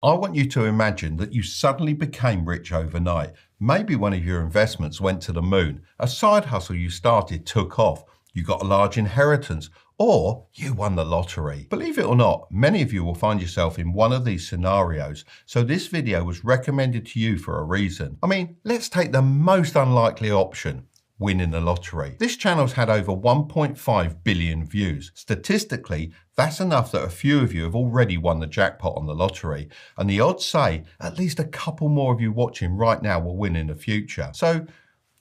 I want you to imagine that you suddenly became rich overnight. Maybe one of your investments went to the moon, a side hustle you started took off, you got a large inheritance, or you won the lottery. Believe it or not, many of you will find yourself in one of these scenarios, so this video was recommended to you for a reason. I mean, let's take the most unlikely option. Winning the lottery. This channel's had over 1.5 billion views. Statistically, that's enough that a few of you have already won the jackpot on the lottery, and the odds say at least a couple more of you watching right now will win in the future. So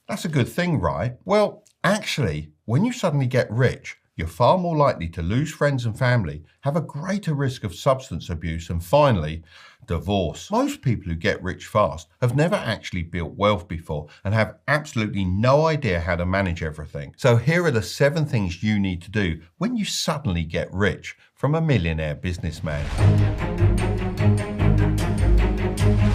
that's a good thing, right? Well, actually, when you suddenly get rich, you're far more likely to lose friends and family, have a greater risk of substance abuse, and finally, divorce. Most people who get rich fast have never actually built wealth before and have absolutely no idea how to manage everything. So here are the 7 things you need to do when you suddenly get rich from a millionaire businessman.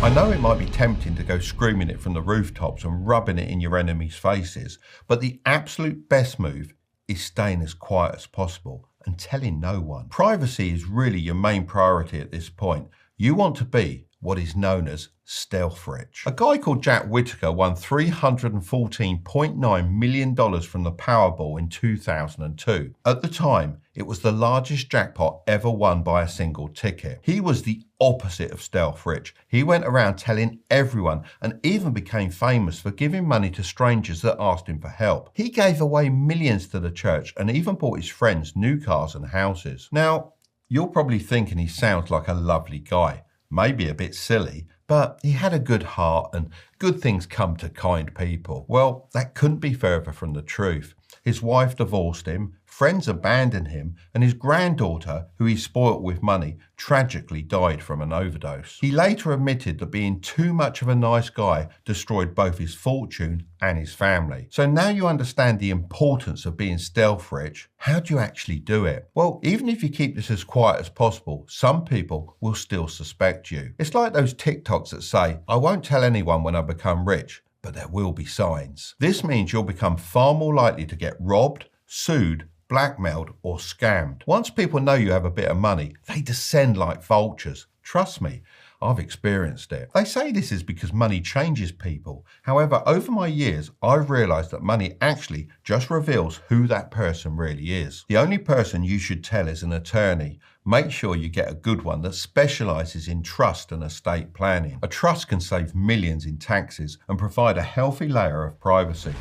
I know it might be tempting to go screaming it from the rooftops and rubbing it in your enemies' faces, but the absolute best move is staying as quiet as possible and telling no one. Privacy is really your main priority at this point. You want to be what is known as stealth rich. A guy called Jack Whittaker won $314.9 million from the Powerball in 2002. At the time, it was the largest jackpot ever won by a single ticket. He was the opposite of stealth rich. He went around telling everyone and even became famous for giving money to strangers that asked him for help. He gave away millions to the church and even bought his friends new cars and houses. Now, you're probably thinking he sounds like a lovely guy. Maybe a bit silly, but he had a good heart and good things come to kind people. Well, that couldn't be further from the truth. His wife divorced him, friends abandoned him, and his granddaughter, who he spoilt with money, tragically died from an overdose. He later admitted that being too much of a nice guy destroyed both his fortune and his family. So now you understand the importance of being stealth rich. How do you actually do it? Well, even if you keep this as quiet as possible, some people will still suspect you. It's like those TikToks that say, I won't tell anyone when I become rich, but there will be signs. This means you'll become far more likely to get robbed, sued, blackmailed, or scammed. Once people know you have a bit of money, they descend like vultures. Trust me, I've experienced it. They say this is because money changes people. However, over my years, I've realized that money actually just reveals who that person really is. The only person you should tell is an attorney. Make sure you get a good one that specializes in trust and estate planning. A trust can save millions in taxes and provide a healthy layer of privacy.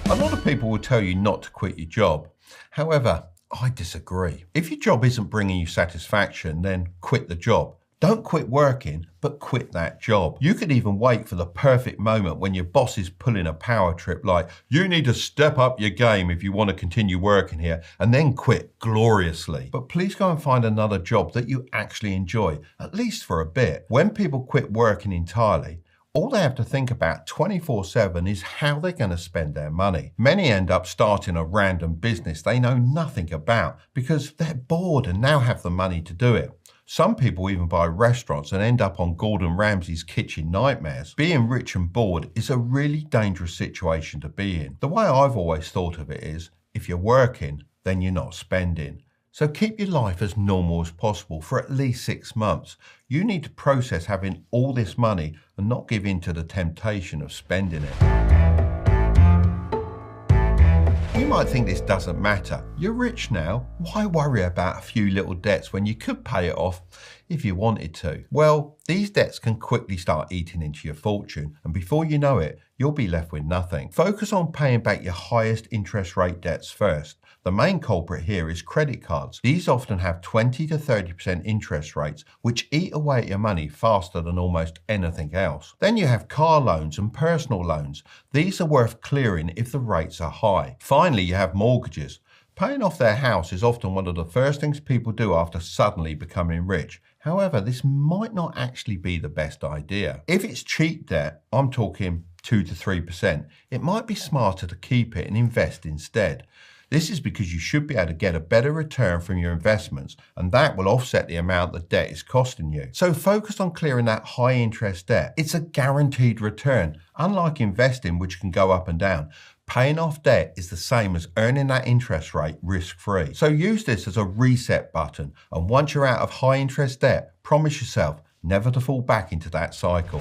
A lot of people will tell you not to quit your job. However, I disagree. If your job isn't bringing you satisfaction, then quit the job. Don't quit working, but quit that job. You could even wait for the perfect moment when your boss is pulling a power trip like, you need to step up your game if you want to continue working here, and then quit gloriously. But please go and find another job that you actually enjoy, at least for a bit. When people quit working entirely, all they have to think about 24/7 is how they're going to spend their money. Many end up starting a random business they know nothing about because they're bored and now have the money to do it. Some people even buy restaurants and end up on Gordon Ramsay's kitchen nightmares. Being rich and bored is a really dangerous situation to be in. The way I've always thought of it is, if you're working, then you're not spending. So keep your life as normal as possible for at least 6 months. You need to process having all this money and not give in to the temptation of spending it. You might think this doesn't matter. You're rich now. Why worry about a few little debts when you could pay it off if you wanted to? Well, these debts can quickly start eating into your fortune, and before you know it, you'll be left with nothing. Focus on paying back your highest interest rate debts first. The main culprit here is credit cards. These often have 20 to 30% interest rates, which eat away at your money faster than almost anything else. Then you have car loans and personal loans. These are worth clearing if the rates are high. Finally, you have mortgages. Paying off their house is often one of the first things people do after suddenly becoming rich. However, this might not actually be the best idea. If it's cheap debt, I'm talking 2 to 3%, it might be smarter to keep it and invest instead. This is because you should be able to get a better return from your investments, and that will offset the amount the debt is costing you. So focus on clearing that high interest debt. It's a guaranteed return, unlike investing, which can go up and down. Paying off debt is the same as earning that interest rate risk-free. So use this as a reset button, and once you're out of high interest debt, promise yourself never to fall back into that cycle.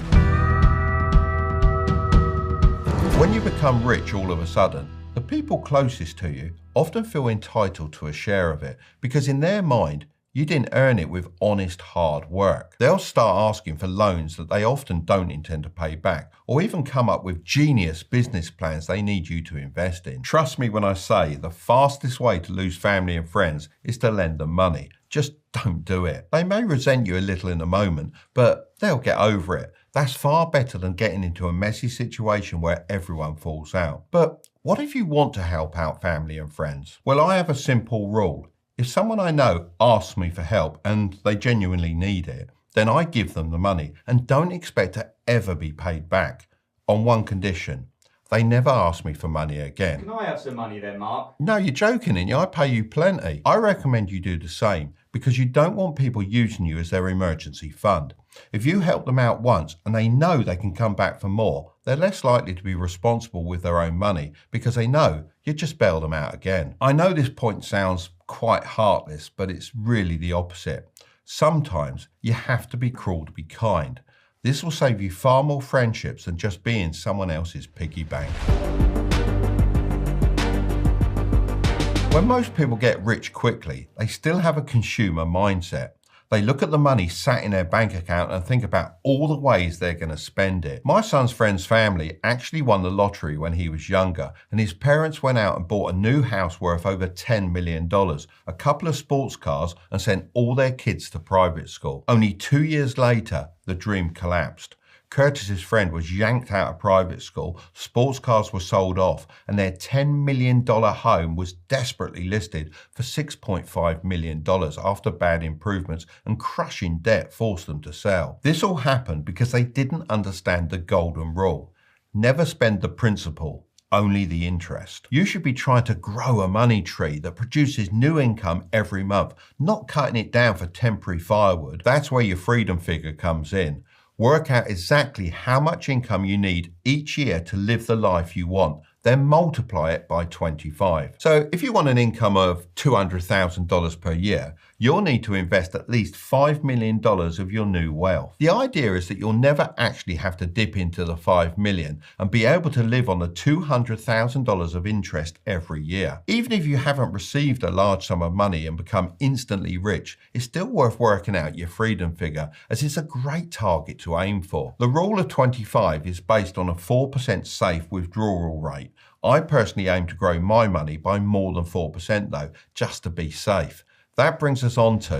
When you become rich all of a sudden, the people closest to you often feel entitled to a share of it because in their mind, you didn't earn it with honest hard work. They'll start asking for loans that they often don't intend to pay back, or even come up with genius business plans they need you to invest in. Trust me when I say the fastest way to lose family and friends is to lend them money. Just don't do it. They may resent you a little in the moment, but they'll get over it. That's far better than getting into a messy situation where everyone falls out. But what if you want to help out family and friends? Well, I have a simple rule. If someone I know asks me for help and they genuinely need it, then I give them the money and don't expect to ever be paid back. On one condition, they never ask me for money again. Can I have some money then, Mark? No, you're joking, and I pay you plenty. I recommend you do the same because you don't want people using you as their emergency fund. If you help them out once and they know they can come back for more, they're less likely to be responsible with their own money because they know you just bail them out again. I know this point sounds quite heartless, but it's really the opposite. Sometimes you have to be cruel to be kind. This will save you far more friendships than just being someone else's piggy bank. When most people get rich quickly, they still have a consumer mindset. They look at the money sat in their bank account and think about all the ways they're going to spend it. My son's friend's family actually won the lottery when he was younger, and his parents went out and bought a new house worth over $10 million, a couple of sports cars, and sent all their kids to private school. Only 2 years later, the dream collapsed. Curtis's friend was yanked out of private school, sports cars were sold off, and their $10 million home was desperately listed for $6.5 million after bad improvements and crushing debt forced them to sell. This all happened because they didn't understand the golden rule. Never spend the principal, only the interest. You should be trying to grow a money tree that produces new income every month, not cutting it down for temporary firewood. That's where your freedom figure comes in. Work out exactly how much income you need each year to live the life you want, then multiply it by 25. So if you want an income of $200,000 per year, you'll need to invest at least $5 million of your new wealth. The idea is that you'll never actually have to dip into the $5 million and be able to live on the $200,000 of interest every year. Even if you haven't received a large sum of money and become instantly rich, it's still worth working out your freedom figure, as it's a great target to aim for. The rule of 25 is based on a 4% safe withdrawal rate. I personally aim to grow my money by more than 4% though, just to be safe. That brings us on to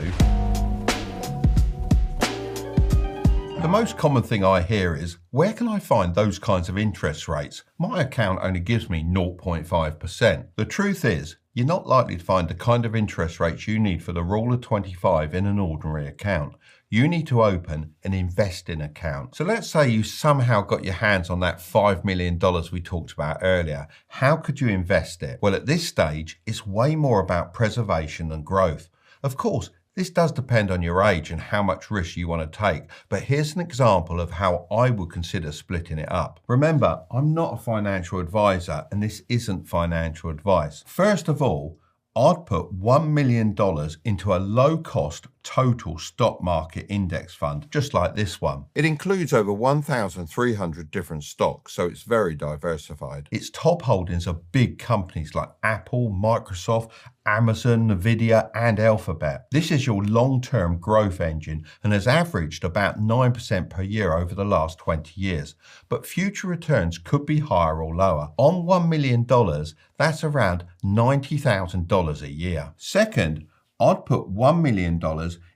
the most common thing I hear is, where can I find those kinds of interest rates? My account only gives me 0.5%. The truth is, you're not likely to find the kind of interest rates you need for the rule of 25 in an ordinary account. You need to open an investing account. So let's say you somehow got your hands on that $5 million we talked about earlier. How could you invest it? Well, at this stage, it's way more about preservation than growth. Of course, this does depend on your age and how much risk you want to take, but here's an example of how I would consider splitting it up. Remember, I'm not a financial advisor and this isn't financial advice. First of all, I'd put $1 million into a low-cost total stock market index fund, just like this one. It includes over 1,300 different stocks, so it's very diversified. Its top holdings are big companies like Apple, Microsoft, Amazon, Nvidia, and Alphabet. This is your long-term growth engine and has averaged about 9% per year over the last 20 years. But future returns could be higher or lower. On $1 million, that's around $90,000 a year. Second, I'd put $1 million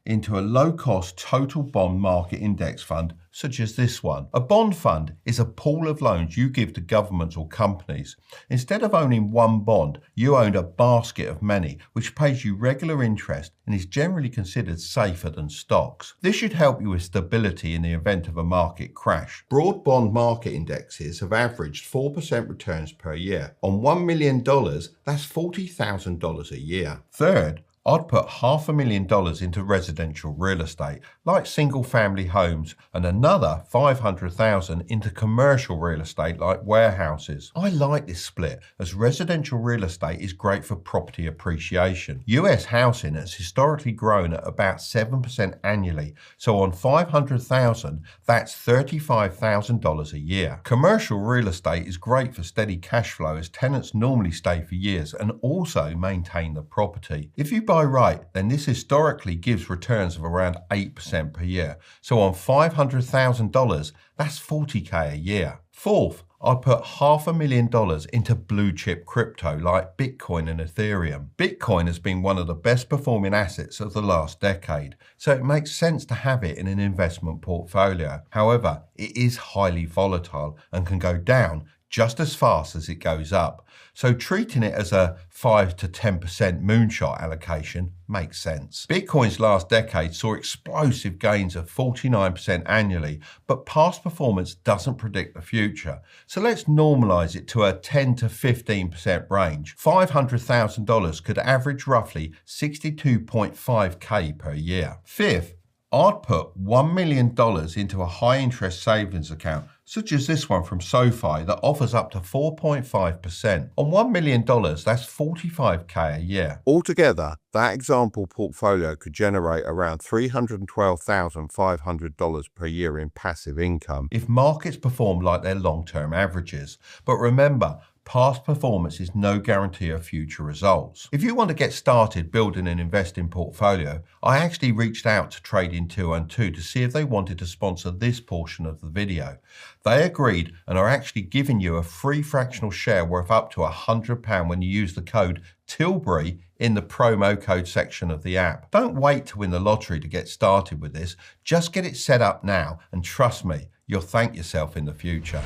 into a low-cost total bond market index fund such as this one. A bond fund is a pool of loans you give to governments or companies. Instead of owning one bond, you own a basket of many, which pays you regular interest and is generally considered safer than stocks. This should help you with stability in the event of a market crash. Broad bond market indexes have averaged 4% returns per year. On $1 million, that's $40,000 a year. Third, I'd put $500,000 into residential real estate, like single-family homes, and another $500,000 into commercial real estate, like warehouses. I like this split, as residential real estate is great for property appreciation. US housing has historically grown at about 7% annually, so on $500,000, that's $35,000 a year. Commercial real estate is great for steady cash flow, as tenants normally stay for years and also maintain the property. If you buy right, then this historically gives returns of around 8% per year. So on $500,000, that's $40K a year. Fourth, I'd put $500,000 into blue chip crypto like Bitcoin and Ethereum. Bitcoin has been one of the best performing assets of the last decade, so it makes sense to have it in an investment portfolio. However, it is highly volatile and can go down just as fast as it goes up. So treating it as a 5 to 10% moonshot allocation makes sense. Bitcoin's last decade saw explosive gains of 49% annually, but past performance doesn't predict the future. So let's normalize it to a 10 to 15% range. $500,000 could average roughly 62.5K per year. Fifth, I'd put $1 million into a high interest savings account, such as this one from SoFi that offers up to 4.5%. On $1 million, that's $45K a year. Altogether, that example portfolio could generate around $312,500 per year in passive income if markets perform like their long-term averages. But remember, past performance is no guarantee of future results. If you want to get started building an investing portfolio, I actually reached out to Trading 212 to see if they wanted to sponsor this portion of the video. They agreed and are actually giving you a free fractional share worth up to £100 when you use the code Tilbury in the promo code section of the app. Don't wait to win the lottery to get started with this. Just get it set up now, and trust me, you'll thank yourself in the future.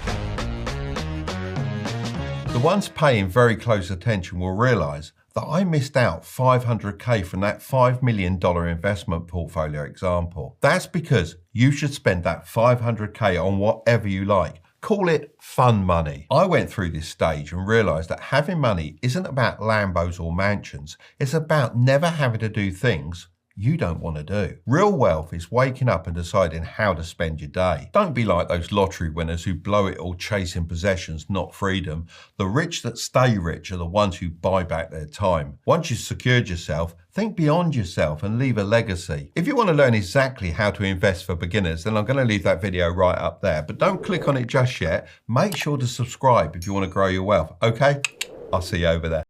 The ones paying very close attention will realise that I missed out $500K from that $5 million investment portfolio example. That's because you should spend that $500K on whatever you like. Call it fun money. I went through this stage and realised that having money isn't about Lambos or mansions. It's about never having to do things you don't want to do. Real wealth is waking up and deciding how to spend your day. Don't be like those lottery winners who blow it all chasing possessions, not freedom. The rich that stay rich are the ones who buy back their time. Once you've secured yourself, think beyond yourself and leave a legacy. If you want to learn exactly how to invest for beginners, then I'm going to leave that video right up there. But don't click on it just yet. Make sure to subscribe if you want to grow your wealth. Okay? I'll see you over there.